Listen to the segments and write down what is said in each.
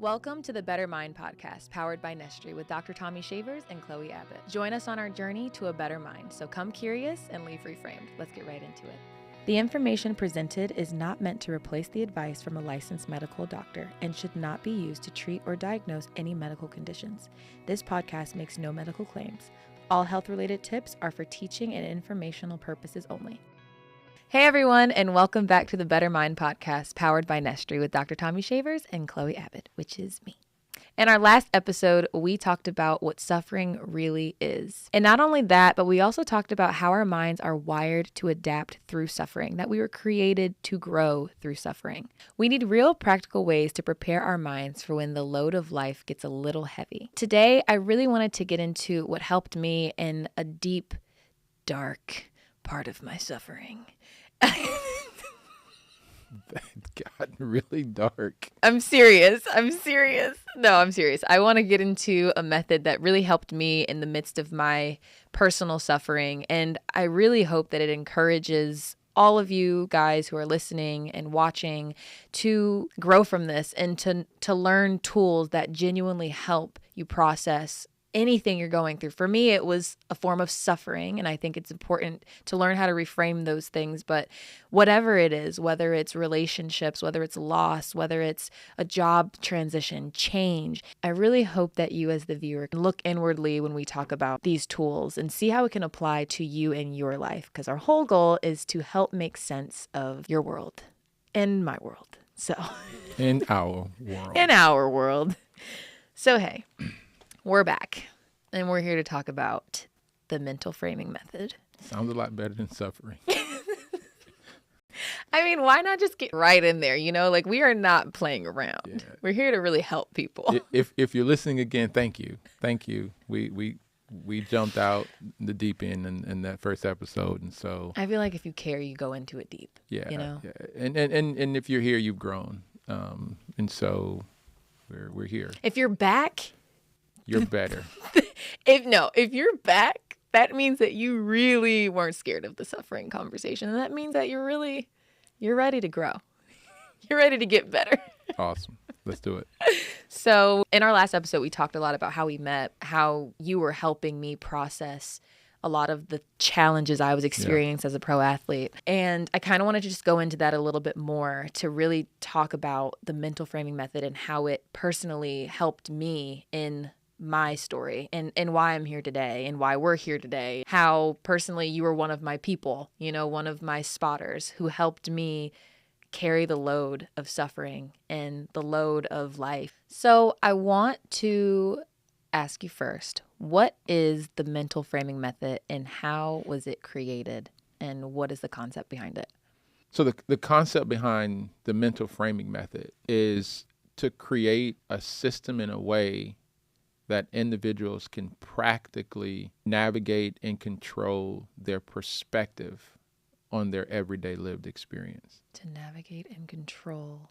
Welcome to the Better Mind podcast, powered by NESTRE with Dr. Tommy Shavers and Chloe Abbott. Join us on our journey to a better mind. So come curious and leave reframed. Let's get right into it. The information presented is not meant to replace the advice from a licensed medical doctor and should not be used to treat or diagnose any medical conditions. This podcast makes no medical claims. All health-related tips are for teaching and informational purposes only. Hey everyone, and welcome back to the Better Mind podcast, powered by NESTRE with Dr. Tommy Shavers and Chloe Abbott, which is me. In our last episode, we talked about what suffering really is. And not only that, but we also talked about how our minds are wired to adapt through suffering, that we were created to grow through suffering. We need real practical ways to prepare our minds for when the load of life gets a little heavy. Today, I really wanted to get into what helped me in a deep, dark part of my suffering. That got really dark. I'm serious. No, I'm serious. I want to get into a method that really helped me in the midst of my personal suffering. And I really hope that it encourages all of you guys who are listening and watching to grow from this and to learn tools that genuinely help you process anything you're going through. For me, it was a form of suffering, and I think it's important to learn how to reframe those things. But whatever it is, whether it's relationships, whether it's loss, whether it's a job transition, change, I really hope that you as the viewer can look inwardly when we talk about these tools and see how it can apply to you in your life, because our whole goal is to help make sense of your world and my world. So In our world. In our world. So hey, we're back, and we're here to talk about the mental framing method. Sounds a lot better than suffering. I mean, why not just get right in there? You know, like, we are not playing around. Yeah. We're here to really help people. If you're listening again, thank you. We jumped out the deep end in that first episode, and so I feel like if you care, you go into it deep. Yeah, you know. Yeah. And if you're here, you've grown, and so we're here. If you're back, you're better. If you're back, that means that you really weren't scared of the suffering conversation. And that means that you're ready to grow. You're ready to get better. Awesome. Let's do it. So in our last episode, we talked a lot about how we met, how you were helping me process a lot of the challenges I was experiencing as a pro athlete. And I kind of wanted to just go into that a little bit more to really talk about the mental framing method and how it personally helped me in my story and why I'm here today and why we're here today. How personally you were one of my people, you know, one of my spotters who helped me carry the load of suffering and the load of life. So I want to ask you first, what is the mental framing method and how was it created and what is the concept behind it? So the concept behind the mental framing method is to create a system in a way that individuals can practically navigate and control their perspective on their everyday lived experience. To navigate and control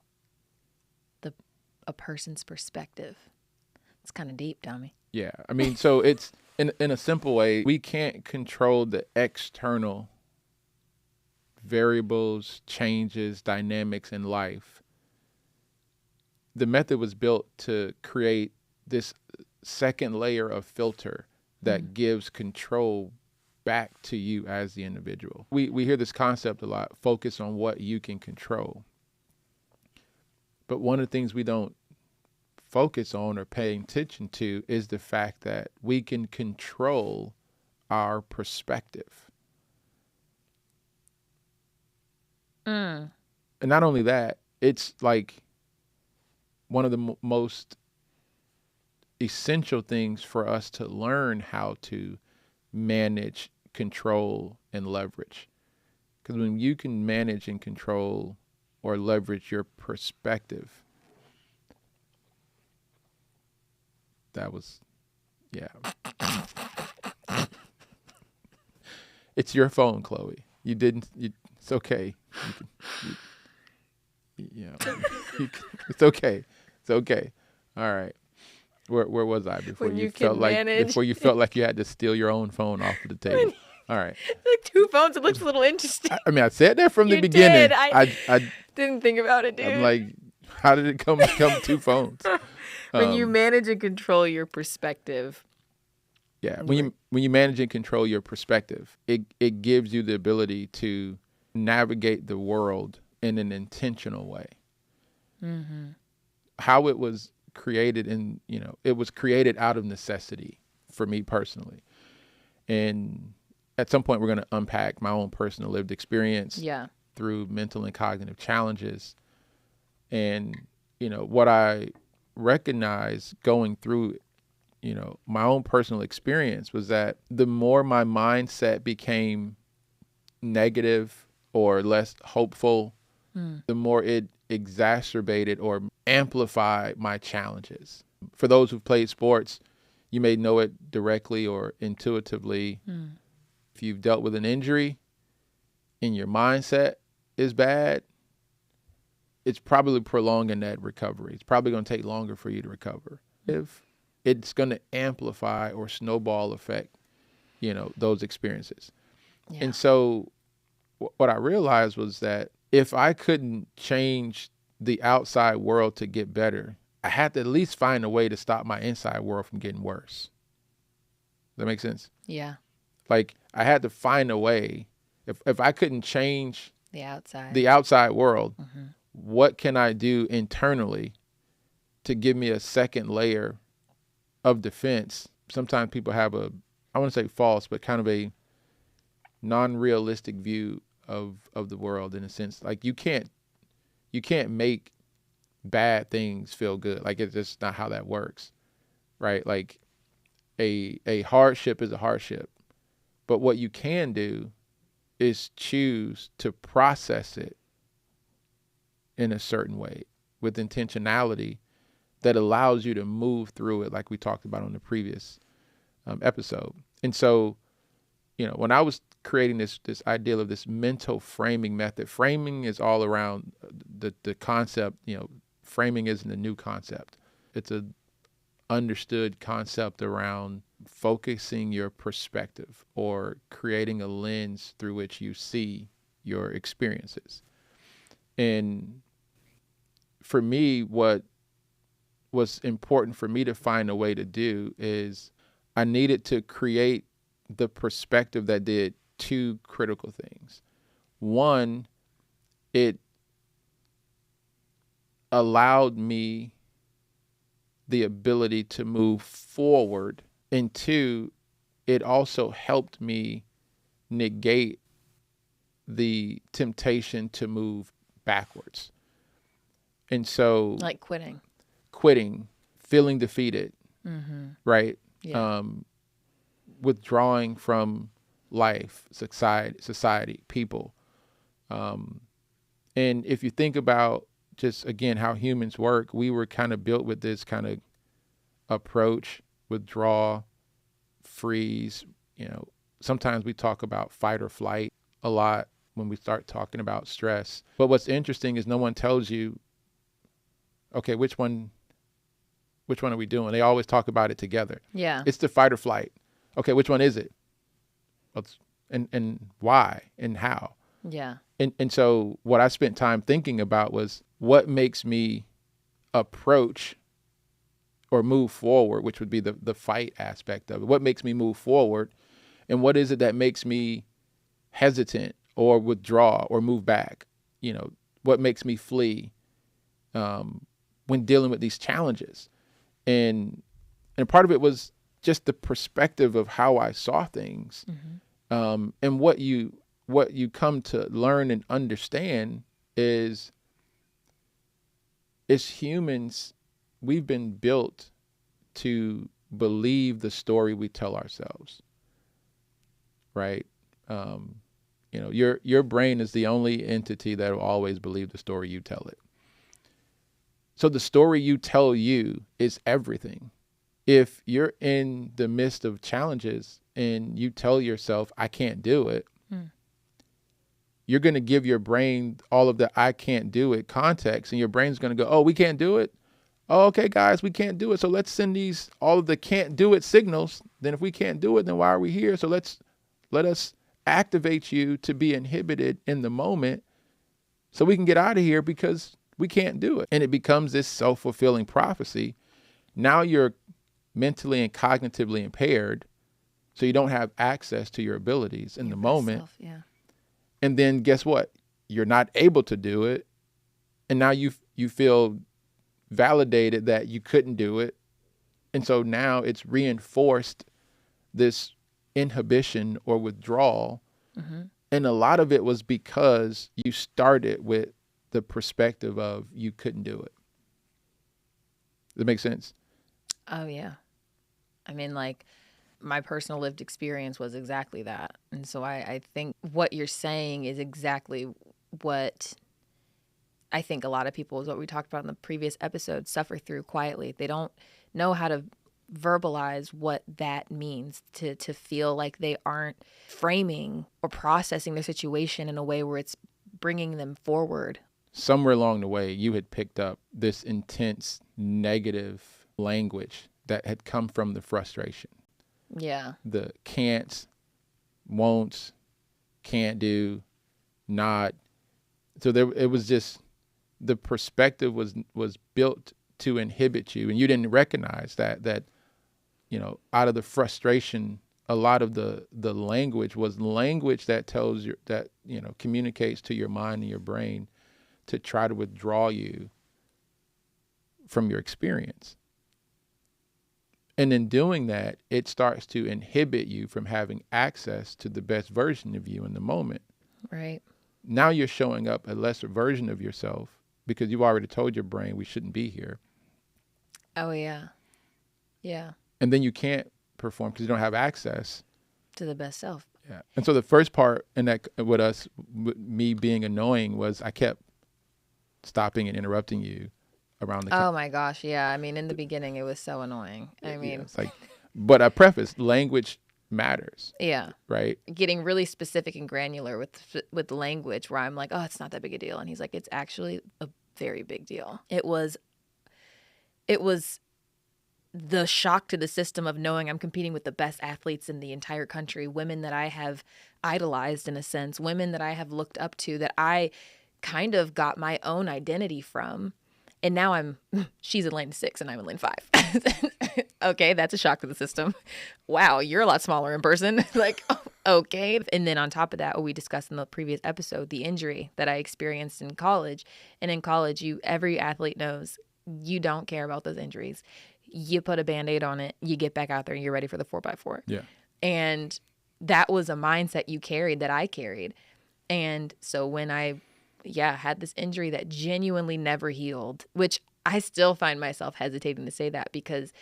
a person's perspective. It's kind of deep, Tommy. Yeah. I mean, so it's in a simple way, we can't control the external variables, changes, dynamics in life. The method was built to create this second layer of filter that gives control back to you as the individual. We hear this concept a lot, focus on what you can control. But one of the things we don't focus on or pay attention to is the fact that we can control our perspective. And not only that, it's like one of the most essential things for us to learn how to manage, control, and leverage. Because when you can manage and control or leverage your perspective, that was, yeah. It's your phone, Chloe. It's okay. It's okay. It's okay. All right. Where was I before you felt like you had to steal your own phone off of the table? All right. Like two phones, it looks a little interesting. I mean, I said that from the beginning. I didn't think about it, dude. I'm like, how did it come two phones? When you manage and control your perspective. Yeah, when you manage and control your perspective, it gives you the ability to navigate the world in an intentional way. Mm-hmm. How it was created, it was created out of necessity for me personally. And at some point, we're going to unpack my own personal lived experience through mental and cognitive challenges. And, what I recognized going through, my own personal experience was that the more my mindset became negative or less hopeful, the more it exacerbated or amplified my challenges. For those who've played sports, you may know it directly or intuitively. If you've dealt with an injury and your mindset is bad, it's probably prolonging that recovery. It's probably going to take longer for you to recover. If it's going to amplify or snowball effect, those experiences. Yeah. And so what I realized was that if I couldn't change the outside world to get better, I had to at least find a way to stop my inside world from getting worse. Does that make sense? Yeah. Like I had to find a way. If I couldn't change the outside world, what can I do internally to give me a second layer of defense? Sometimes people have I want to say false, but kind of a non-realistic view of the world, in a sense. Like you can't make bad things feel good. Like it's just not how that works, right? Like a hardship is a hardship, but what you can do is choose to process it in a certain way with intentionality that allows you to move through it, like we talked about on the previous episode. And so, when I was creating this idea of this mental framing method, framing is all around the concept. Framing isn't a new concept. It's a understood concept around focusing your perspective or creating a lens through which you see your experiences. And for me, what was important for me to find a way to do is I needed to create the perspective that did two critical things. One, it allowed me the ability to move forward. And two, it also helped me negate the temptation to move backwards. And so, like quitting, feeling defeated, right? Yeah. Withdrawing from life, society, people. And if you think about just, again, how humans work, we were kind of built with this kind of approach: withdraw, freeze. Sometimes we talk about fight or flight a lot when we start talking about stress. But what's interesting is no one tells you, okay, which one are we doing? They always talk about it together. Yeah. It's the fight or flight. Okay, which one is it? And why and how? Yeah. And so what I spent time thinking about was what makes me approach or move forward, which would be the fight aspect of it. What makes me move forward, and what is it that makes me hesitant or withdraw or move back? What makes me flee when dealing with these challenges? And part of it was just the perspective of how I saw things. And what you come to learn and understand is, as humans, we've been built to believe the story we tell ourselves, right? Your brain is the only entity that will always believe the story you tell it. So the story you tell you is everything. If you're in the midst of challenges and you tell yourself, I can't do it, you're going to give your brain all of the I can't do it context, and your brain's going to go, oh, we can't do it? Oh, okay, guys, we can't do it. So let's send all of the can't do it signals. Then if we can't do it, then why are we here? So let us activate you to be inhibited in the moment so we can get out of here because we can't do it. And it becomes this self-fulfilling prophecy. Now you're mentally and cognitively impaired, so you don't have access to your abilities in the moment. Self, yeah. And then guess what? You're not able to do it. And now you feel validated that you couldn't do it. And so now it's reinforced this inhibition or withdrawal. Mm-hmm. And a lot of it was because you started with the perspective of you couldn't do it. Does that make sense? Oh, yeah. I mean, like, my personal lived experience was exactly that. And so I think what you're saying is exactly what I think a lot of people, is what we talked about in the previous episode, suffer through quietly. They don't know how to verbalize what that means, to feel like they aren't framing or processing their situation in a way where it's bringing them forward. Somewhere along the way, you had picked up this intense negative language that had come from the frustration. Yeah. The can'ts, won'ts, can't do, not. So it was just, the perspective was built to inhibit you, and you didn't recognize that out of the frustration, a lot of the language was language that tells you, that communicates to your mind and your brain to try to withdraw you from your experience. And in doing that, it starts to inhibit you from having access to the best version of you in the moment. Right. Now you're showing up a lesser version of yourself because you've already told your brain we shouldn't be here. Oh, yeah. Yeah. And then you can't perform because you don't have access To the best self. Yeah. And so the first part in that, with me being annoying, was I kept stopping and interrupting you around the. Oh my gosh. Yeah. I mean, in the beginning, it was so annoying. I mean, it's like, but I prefaced, language matters. Yeah. Right. Getting really specific and granular with language, where I'm like, oh, it's not that big a deal. And he's like, it's actually a very big deal. It was the shock to the system of knowing I'm competing with the best athletes in the entire country, women that I have idolized in a sense, women that I have looked up to, that I kind of got my own identity from. And now she's in lane 6 and I'm in lane 5. Okay, that's a shock to the system. Wow, you're a lot smaller in person. Like, okay. And then on top of that, what we discussed in the previous episode, the injury that I experienced in college. And in college, every athlete knows you don't care about those injuries. You put a Band-Aid on it, you get back out there, and you're ready for the 4x4. Yeah. And that was a mindset you carried, that I carried. And so when I had this injury that genuinely never healed, which I still find myself hesitating to say that, because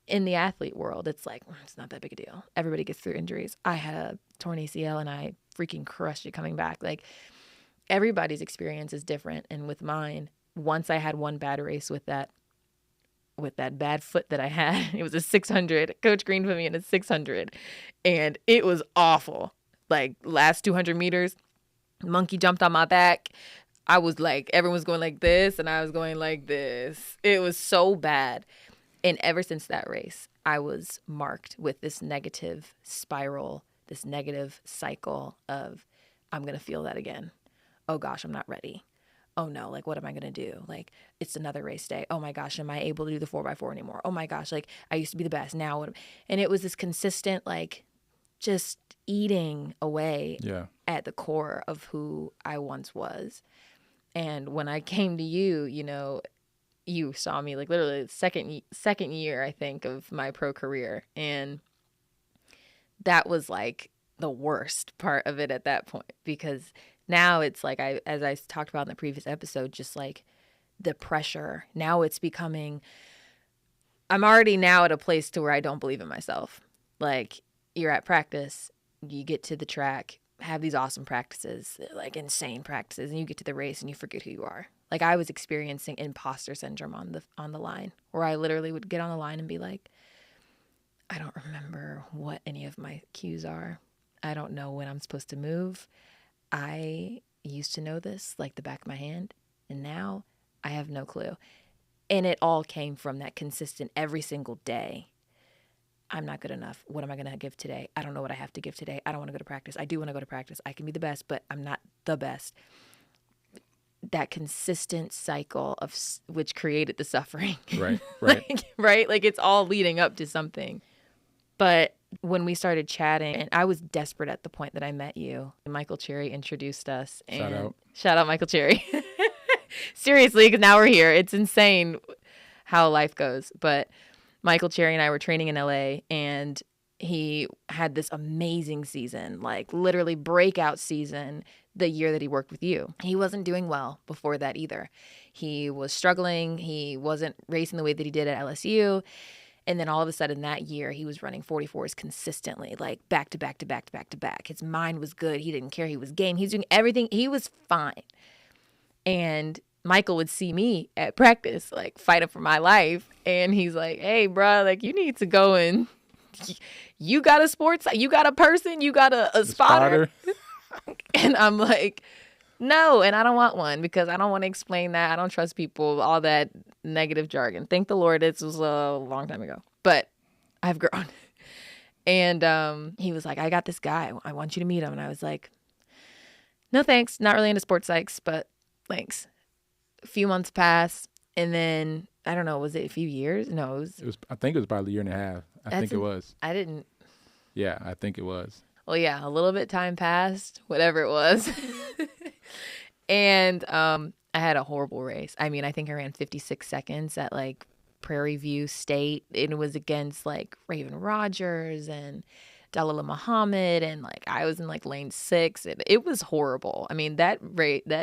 in the athlete world, it's like, it's not that big a deal. Everybody gets through injuries. I had a torn ACL and I freaking crushed it coming back. Like, everybody's experience is different. And with mine, once I had one bad race with that bad foot that I had, it was a 600. Coach Green put me in a 600 and it was awful. Like, last 200 meters, monkey jumped on my back. I was like, everyone's going like this and I was going like this. It was so bad. And ever since that race, I was marked with this negative spiral, this negative cycle of, I'm going to feel that again. Oh gosh, I'm not ready. Oh no, like, what am I going to do? Like, it's another race day. Oh my gosh, am I able to do the 4x4 anymore? Oh my gosh, like, I used to be the best. Now what? And it was this consistent, like, just eating away at the core of who I once was. And when I came to you, you saw me, like, literally second year, I think, of my pro career. And that was like the worst part of it at that point, because now it's like, as I talked about in the previous episode, just like the pressure. Now it's becoming, I'm already now at a place to where I don't believe in myself. Like, you're at practice, you get to the track, have these awesome practices, like insane practices, and you get to the race and you forget who you are. Like, I was experiencing imposter syndrome on the line, where I literally would get on the line and be like, I don't remember what any of my cues are. I don't know when I'm supposed to move. I used to know this like the back of my hand, and now I have no clue. And it all came from that consistent every single day. I'm not good enough. What am I going to give today? I don't know what I have to give today. I don't want to go to practice. I do want to go to practice. I can be the best, but I'm not the best. that consistent cycle of which created the suffering. Right. Right. Like it's all leading up to something. But when we started chatting, and I was desperate at the point that I met you, Michael Cherry introduced us. Shout out Michael Cherry. Seriously, because now we're here. It's insane how life goes. But Michael Cherry and I were training in LA, and he had this amazing season, like literally breakout season the year that he worked with you. He wasn't doing well before that either. He was struggling. He wasn't racing the way that he did at LSU. And then all of a sudden that year, he was running 44s consistently, like back to back to back to back to back. His mind was good. He didn't care. He was game. He's doing everything. He was fine. And Michael would see me at practice, like fighting for my life. And he's like, hey, bro, like you need to go and you got a sports, you got a person, you got a spotter. And I'm like, no, and I don't want one because I don't want to explain that. I don't trust people, all that negative jargon. Thank the Lord, it was a long time ago, but I've grown. And he was like, I got this guy. I want you to meet him. And I was like, no, thanks. Not really into sports psychs, but thanks. A few months passed. And then, I don't know, was it a few years? No, it was I think it was about a year and a half. I think it was. Yeah, I think it was. Well, yeah, a little bit time passed, whatever it was. And I had a horrible race. I mean, I think I ran 56 seconds at like Prairie View State. It was against like Raven Rogers and Dalila Muhammad. And like I was in like lane 6. It was horrible. I mean, that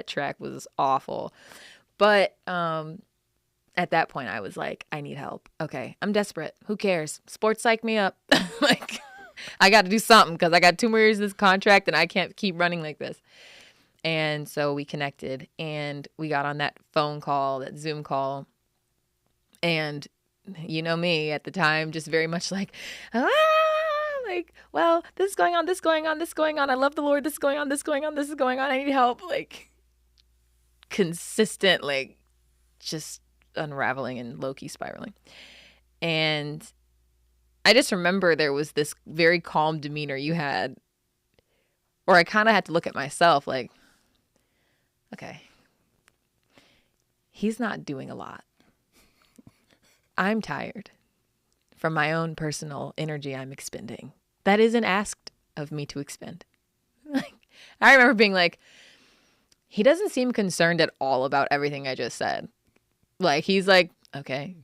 track was awful. But at that point, I was like, I need help. Okay, I'm desperate. Who cares? Sports psych me up. Like, I got to do something because I got 2 more years of this contract and I can't keep running like this. And so we connected and we got on that phone call, that Zoom call. And you know me at the time, just very much like, like, well, this is going on, this is going on, this is going on. I love the Lord. This is going on, this is going on, this is going on. I need help. Like consistent, like just unraveling and low-key spiraling. And I just remember there was this very calm demeanor you had, or I kind of had to look at myself like, okay, he's not doing a lot. I'm tired from my own personal energy I'm expending. That isn't asked of me to expend. I remember being like, he doesn't seem concerned at all about everything I just said. Like, he's like, okay,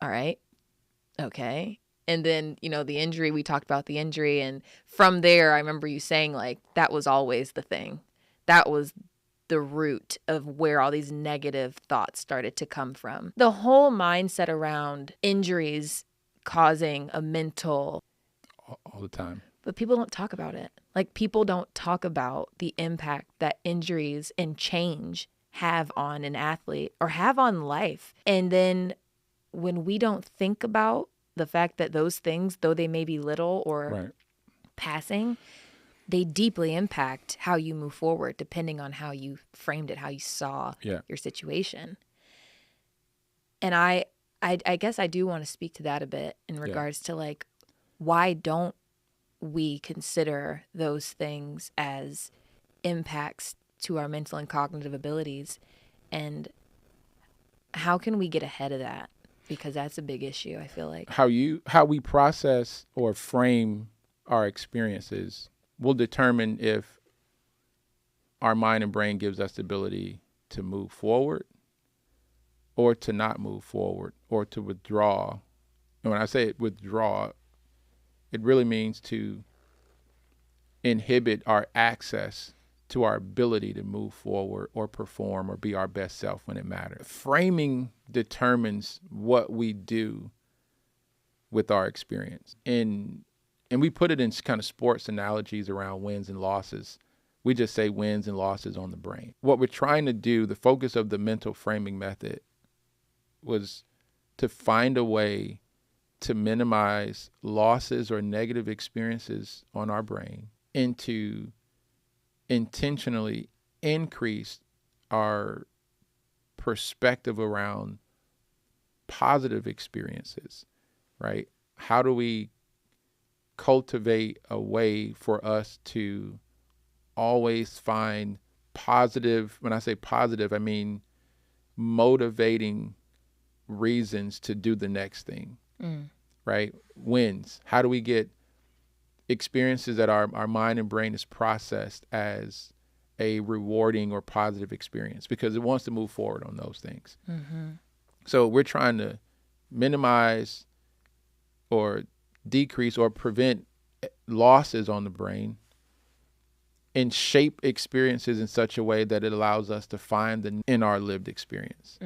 all right, okay. And then, you know, the injury, we talked about the injury. And from there, I remember you saying, like, that was always the thing. That was the root of where all these negative thoughts started to come from. The whole mindset around injuries causing a mental... All the time. But people don't talk about it. Like, people don't talk about the impact that injuries and change have on an athlete or have on life. And then when we don't think about the fact that those things, though they may be little or passing, they deeply impact how you move forward, depending on how you framed it, how you saw your situation. And I guess I do want to speak to that a bit in regards to like, why don't we consider those things as impacts to our mental and cognitive abilities? And how can we get ahead of that? Because that's a big issue, I feel like. How we process or frame our experiences will determine if our mind and brain gives us the ability to move forward or to not move forward or to withdraw. And when I say withdraw, it really means to inhibit our access to our ability to move forward or perform or be our best self when it matters. Framing determines what we do with our experience. And we put it in kind of sports analogies around wins and losses. We just say wins and losses on the brain. What we're trying to do, the focus of the mental framing method was to find a way to minimize losses or negative experiences on our brain and to intentionally increase our perspective around positive experiences, right? How do we cultivate a way for us to always find positive. When I say positive, I mean motivating reasons to do the next thing, right? Wins. How do we get experiences that our mind and brain is processed as a rewarding or positive experience because it wants to move forward on those things. So we're trying to minimize or decrease or prevent losses on the brain and shape experiences in such a way that it allows us to find in our lived experience,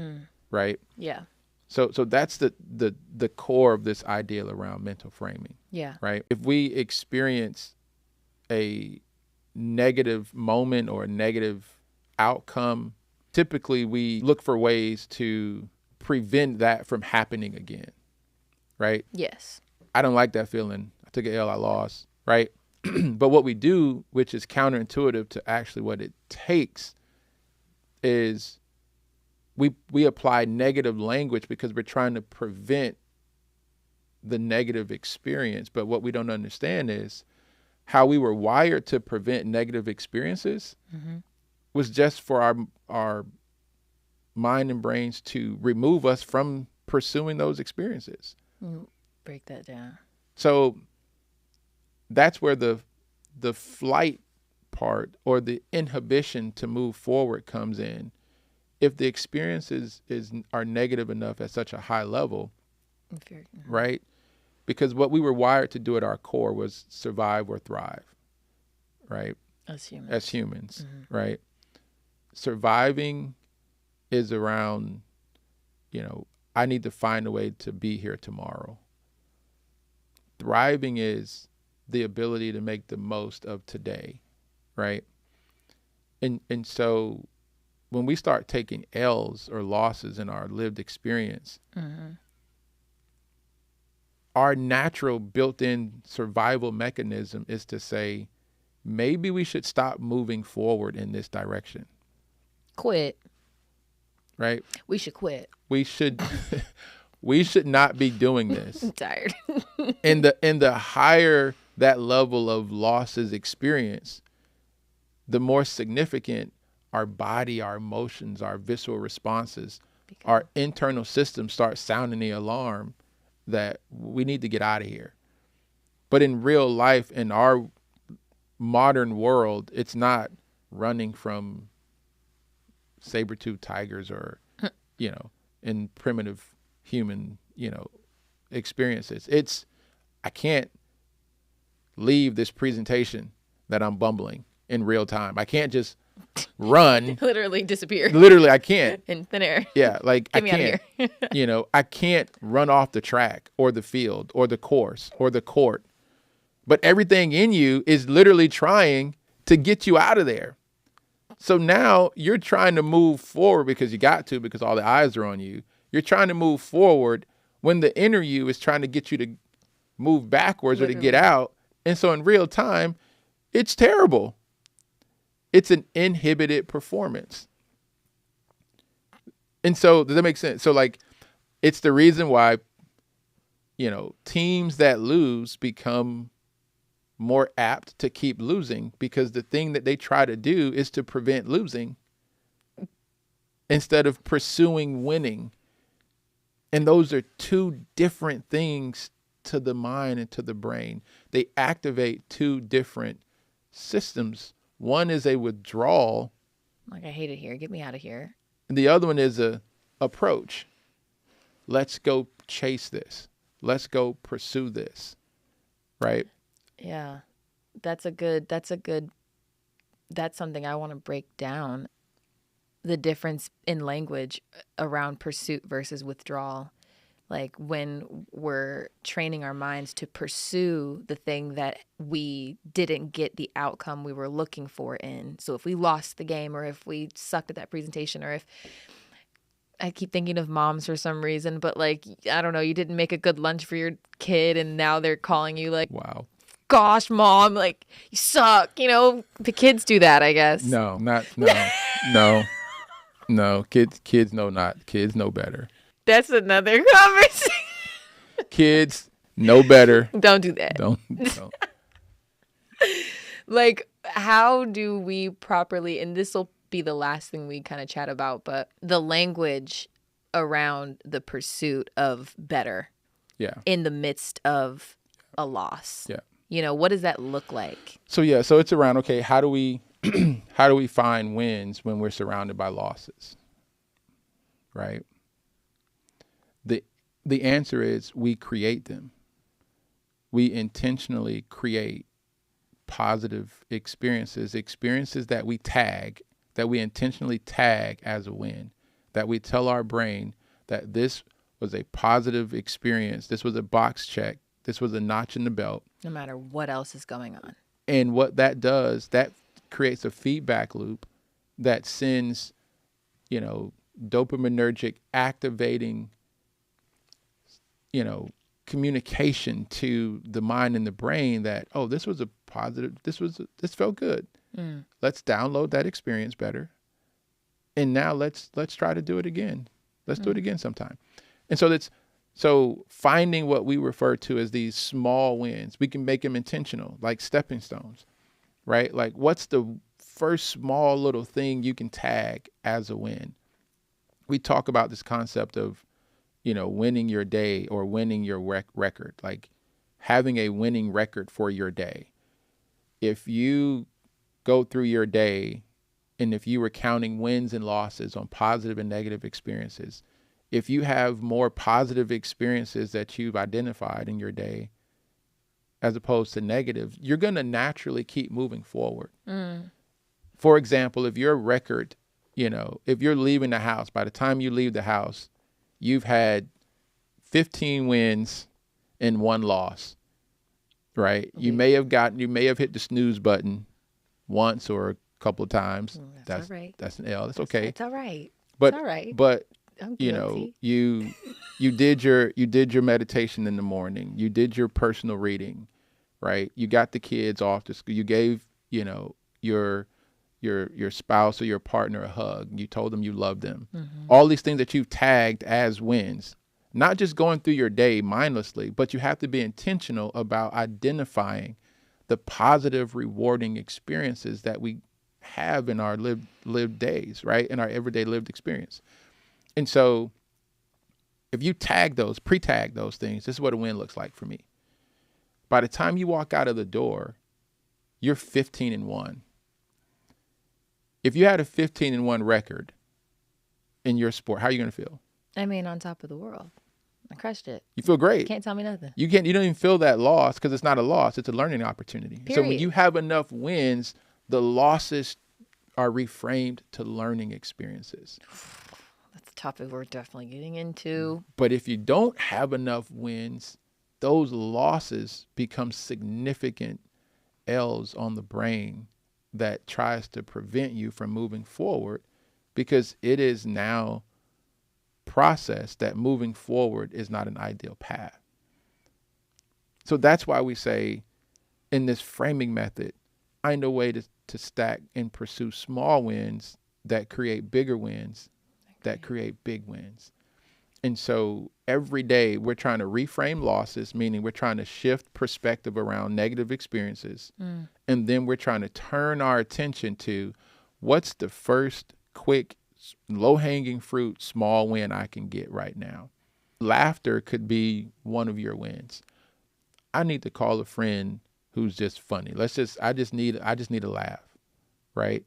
right? Yeah. So that's the core of this ideal around mental framing. Yeah. Right. If we experience a negative moment or a negative outcome, typically we look for ways to prevent that from happening again. Right. Yes. I don't like that feeling. I took an L, I lost. Right. But what we do, which is counterintuitive to actually what it takes, is we apply negative language because we're trying to prevent the negative experience. But what we don't understand is how we were wired to prevent negative experiences was just for our mind and brains to remove us from pursuing those experiences. Break that down. So that's where the flight part or the inhibition to move forward comes in. If the experiences are negative enough at such a high level, right? Because what we were wired to do at our core was survive or thrive, right? As humans, right? Surviving is around, I need to find a way to be here tomorrow. Thriving is the ability to make the most of today, right? And so when we start taking L's or losses in our lived experience, our natural built-in survival mechanism is to say, maybe we should stop moving forward in this direction. Quit. Right? We should quit. We should not be doing this. I'm tired. And the higher that level of losses experience, the more significant our body, our emotions, our visceral responses, our internal systems start sounding the alarm that we need to get out of here. But in real life, in our modern world, it's not running from saber-toothed tigers or, in primitive human, experiences. It's, I can't leave this presentation that I'm bumbling in real time. I can't just run. Literally disappear. Literally, I can't. In thin air. Yeah, like Get me out of here. I can't run off the track or the field or the course or the court. But everything in you is literally trying to get you out of there. So now you're trying to move forward because you got to, because all the eyes are on you. You're trying to move forward when the inner you is trying to get you to move backwards or to get out. And so in real time, it's terrible. It's an inhibited performance. And so does that make sense? So it's the reason why, teams that lose become more apt to keep losing, because the thing that they try to do is to prevent losing instead of pursuing winning. And those are two different things to the mind and to the brain. They activate two different systems. One is a withdrawal. Like, I hate it here. Get me out of here. And the other one is a approach. Let's go chase this. Let's go pursue this. Right? Yeah. That's something I want to break down. The difference in language around pursuit versus withdrawal. Like when we're training our minds to pursue the thing that we didn't get the outcome we were looking for in. So if we lost the game, or if we sucked at that presentation, or if I keep thinking of moms for some reason, but I don't know, you didn't make a good lunch for your kid and now they're calling you wow, gosh, mom, you suck. The kids do that, I guess. No. Kids know better. That's another conversation. Kids know better. Don't do that. Don't. How do we properly, and this will be the last thing we kind of chat about, but the language around the pursuit of better in the midst of a loss. Yeah. You know, what does that look like? So it's around, okay, how do we find wins when we're surrounded by losses? Right? The answer is we create them. We intentionally create positive experiences that we intentionally tag as a win, that we tell our brain that this was a positive experience, this was a box check, this was a notch in the belt. No matter what else is going on. And what that does, that creates a feedback loop that sends, dopaminergic activating, communication to the mind and the brain that, oh, this was a positive, this felt good. Let's download that experience better. And now let's try to do it again. Let's do it again sometime. And so finding what we refer to as these small wins, we can make them intentional, like stepping stones, right? Like, what's the first small little thing you can tag as a win? We talk about this concept of, winning your day or winning your record, like having a winning record for your day. If you go through your day and if you were counting wins and losses on positive and negative experiences, if you have more positive experiences that you've identified in your day as opposed to negative, you're going to naturally keep moving forward. For example, if your record, if you're leaving the house, by the time you leave the house, you've had 15 wins and 1 loss, right? Okay. You may have hit the snooze button once or a couple of times. That's all right. That's an L. That's okay. It's all right. But, it's all right. But you did your meditation in the morning. You did your personal reading, right? You got the kids off to school. You gave, your spouse or your partner a hug. You told them you loved them. All these things that you've tagged as wins, not just going through your day mindlessly, but you have to be intentional about identifying the positive, rewarding experiences that we have in our lived days, right? In our everyday lived experience. And so if you pre-tag those things, this is what a win looks like for me. By the time you walk out of the door, you're 15-1. If you had a 15-1 record in your sport, how are you going to feel? I mean, on top of the world. I crushed it. You feel great. Can't tell me nothing. You don't even feel that loss because it's not a loss. It's a learning opportunity. Period. So when you have enough wins, the losses are reframed to learning experiences. That's a topic we're definitely getting into. But if you don't have enough wins, those losses become significant L's on the brain that tries to prevent you from moving forward, because it is now processed that moving forward is not an ideal path. So that's why we say in this framing method, find a way to stack and pursue small wins that create bigger wins, that create big wins. And so every day we're trying to reframe losses, meaning we're trying to shift perspective around negative experiences. And then we're trying to turn our attention to what's the first quick, low-hanging fruit, small win I can get right now. Laughter could be one of your wins. I need to call a friend who's just funny. I just need a laugh, right?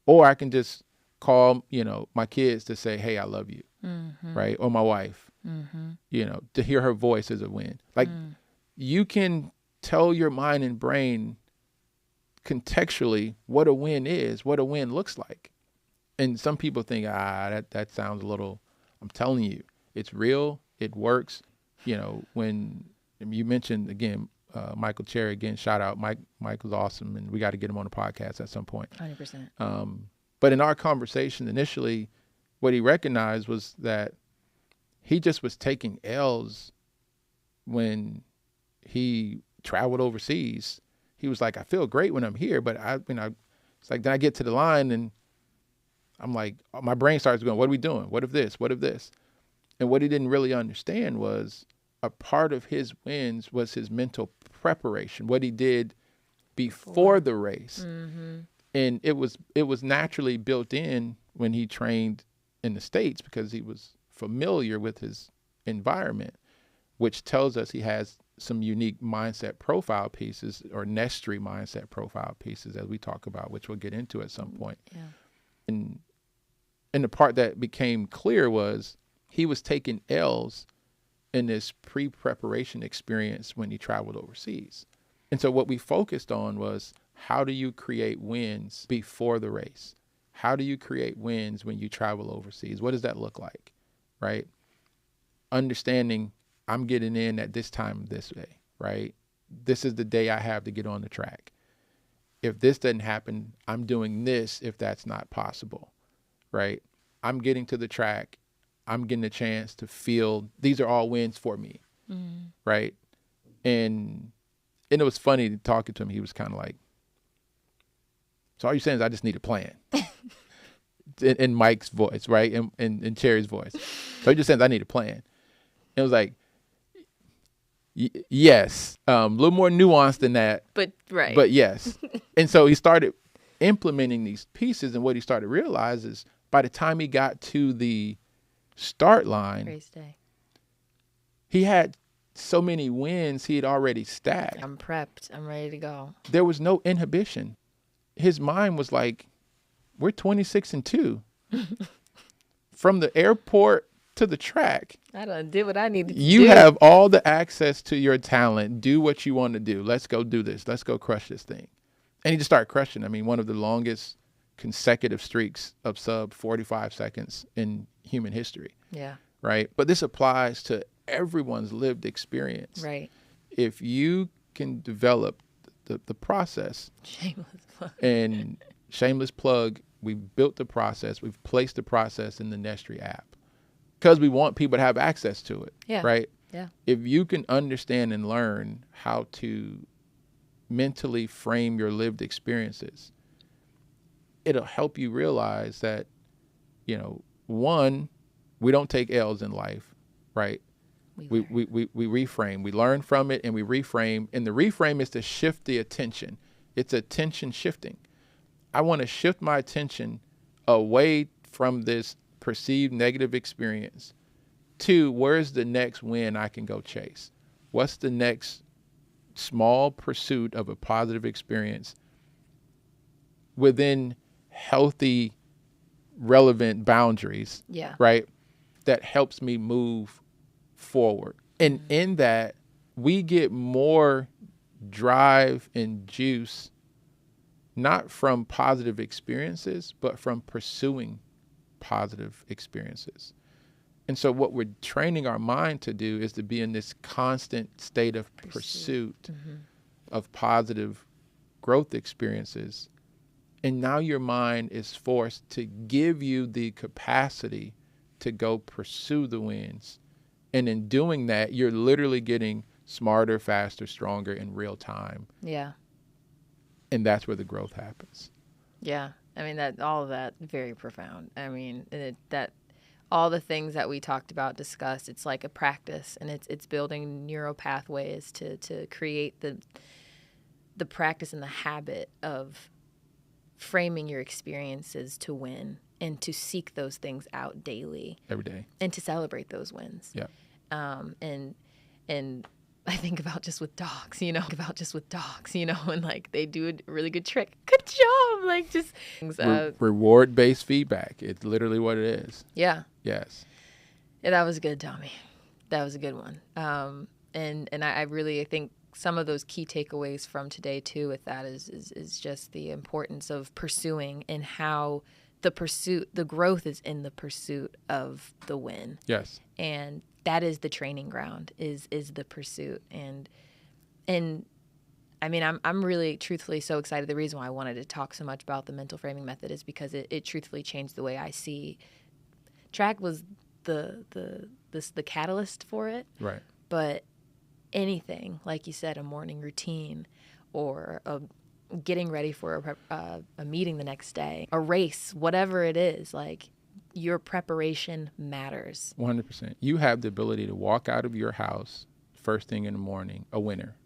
Or I can just call, my kids to say, hey, I love you, right? Or my wife, to hear her voice is a win. Like you can tell your mind and brain contextually what a win is, what a win looks like. And some people think, that sounds a little, I'm telling you, it's real, it works. When you mentioned, again, Michael Cherry, again, shout out, Mike was awesome, and we got to get him on the podcast at some point. 100%. But in our conversation initially, what he recognized was that he just was taking L's when he traveled overseas. He was like, I feel great when I'm here, but it's like, then I get to the line and I'm like, my brain starts going, what are we doing? What if this? What if this? And what he didn't really understand was a part of his wins was his mental preparation, what he did before the race. And it was naturally built in when he trained in the States because he was familiar with his environment, which tells us he has some unique mindset profile pieces, or NESTRE mindset profile pieces, as we talk about, which we'll get into at some point. Yeah. And the part that became clear was he was taking L's in this pre-preparation experience when he traveled overseas. And so what we focused on was, how do you create wins before the race? How do you create wins when you travel overseas? What does that look like, right? Understanding I'm getting in at this time this day, right? This is the day I have to get on the track. If this doesn't happen, I'm doing this if that's not possible, right? I'm getting to the track. I'm getting a chance to feel these are all wins for me, right? And it was funny talking to him. He was kind of like, so all you're saying is I just need a plan. in Mike's voice, right? In Cherry's voice. So he just says I need a plan. It was like, yes, a little more nuanced than that. But right. But yes. And so he started implementing these pieces, and what he started to realize is by the time he got to the start line, Race day, he had so many wins he had already stacked. I'm prepped. I'm ready to go. There was no inhibition. His mind was like, we're 26-2. From the airport to the track. I done did what I needed to do. You have all the access to your talent. Do what you want to do. Let's go do this. Let's go crush this thing. And he just started crushing. I mean, one of the longest consecutive streaks of sub 45 seconds in human history. Yeah. Right. But this applies to everyone's lived experience. Right. If you can develop the process. Shameless plug. And shameless plug, we've built the process. We've placed the process in the NESTRE app because we want people to have access to it. Yeah. Right. Yeah. If you can understand and learn how to mentally frame your lived experiences, it'll help you realize that, one, we don't take L's in life, right? We reframe. We learn from it and we reframe. And the reframe is to shift the attention. It's attention shifting. I want to shift my attention away from this perceived negative experience to where's the next win I can go chase? What's the next small pursuit of a positive experience within healthy, relevant boundaries, right? That helps me move forward. And in that, we get more drive and juice, not from positive experiences, but from pursuing positive experiences. And so what we're training our mind to do is to be in this constant state of pursuit of positive growth experiences. And now your mind is forced to give you the capacity to go pursue the wins. And in doing that, you're literally getting smarter, faster, stronger in real time. Yeah. And that's where the growth happens. Yeah. I mean, all of that, very profound. I mean, all the things that we talked about, discussed, it's like a practice, and it's building neural pathways to create the practice and the habit of framing your experiences to win and to seek those things out daily. Every day. And to celebrate those wins. Yeah. And I think about just with dogs, and like they do a really good trick. Good job. Like just reward-based feedback. It's literally what it is. Yeah. Yes. Yeah, that was good, Tommy. That was a good one. And I really think some of those key takeaways from today too with that is just the importance of pursuing and how the growth is in the pursuit of the win. Yes. And that is the training ground, is the pursuit. And I mean, I'm really truthfully so excited. The reason why I wanted to talk so much about the mental framing method is because it truthfully changed the way I see. Track was the catalyst for it. Right. But anything, like you said, a morning routine or getting ready for a meeting the next day, a race, whatever it is, like your preparation matters. 100%. You have the ability to walk out of your house first thing in the morning, a winner,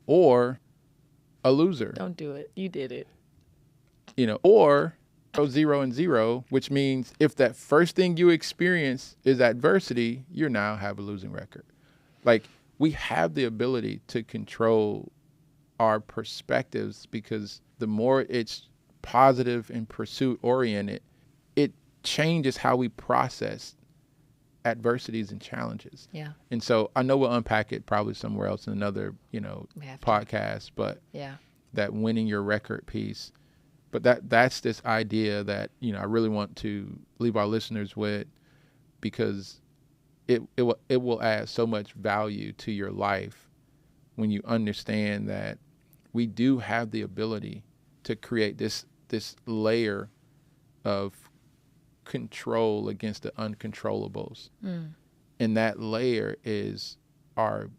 or a loser. Don't do it. You did it. or 0 and 0, which means if that first thing you experience is adversity, you now have a losing record. Like, we have the ability to control our perspectives, because the more it's positive and pursuit oriented, it changes how we process adversities and challenges. Yeah. And so I know we'll unpack it probably somewhere else in another, podcast, but that winning your record piece. But that's this idea that, I really want to leave our listeners with, because it will add so much value to your life when you understand that we do have the ability to create this layer of control against the uncontrollables. And that layer is our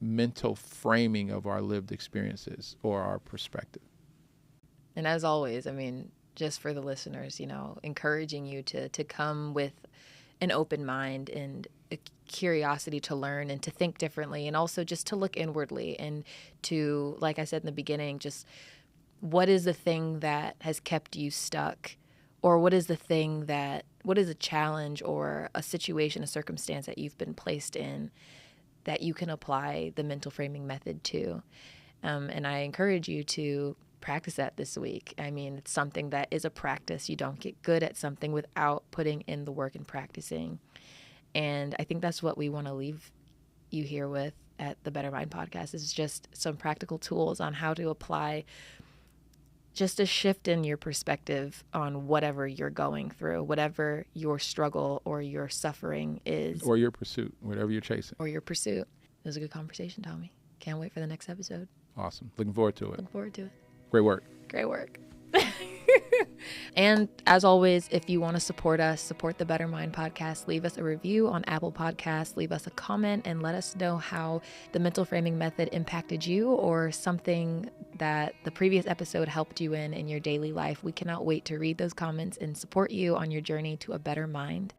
mental framing of our lived experiences or our perspective. And as always, just for the listeners, encouraging you to come with an open mind and a curiosity to learn and to think differently, and also just to look inwardly and to, like I said in the beginning, just what is the thing that has kept you stuck, or what is a challenge or a situation, a circumstance that you've been placed in that you can apply the mental framing method to. And I encourage you to practice that this week. It's something that is a practice. You don't get good at something without putting in the work and practicing. And I think that's what we want to leave you here with at the Better Mind Podcast, is just some practical tools on how to apply just a shift in your perspective on whatever you're going through, whatever your struggle or your suffering is. Or your pursuit, whatever you're chasing. Or your pursuit. It was a good conversation, Tommy. Can't wait for the next episode. Awesome. Looking forward to it. Looking forward to it. Great work. Great work. And as always, if you want to support us, support the Better Mind Podcast, leave us a review on Apple Podcasts, leave us a comment, and let us know how the mental framing method impacted you, or something that the previous episode helped you in your daily life. We cannot wait to read those comments and support you on your journey to a better mind.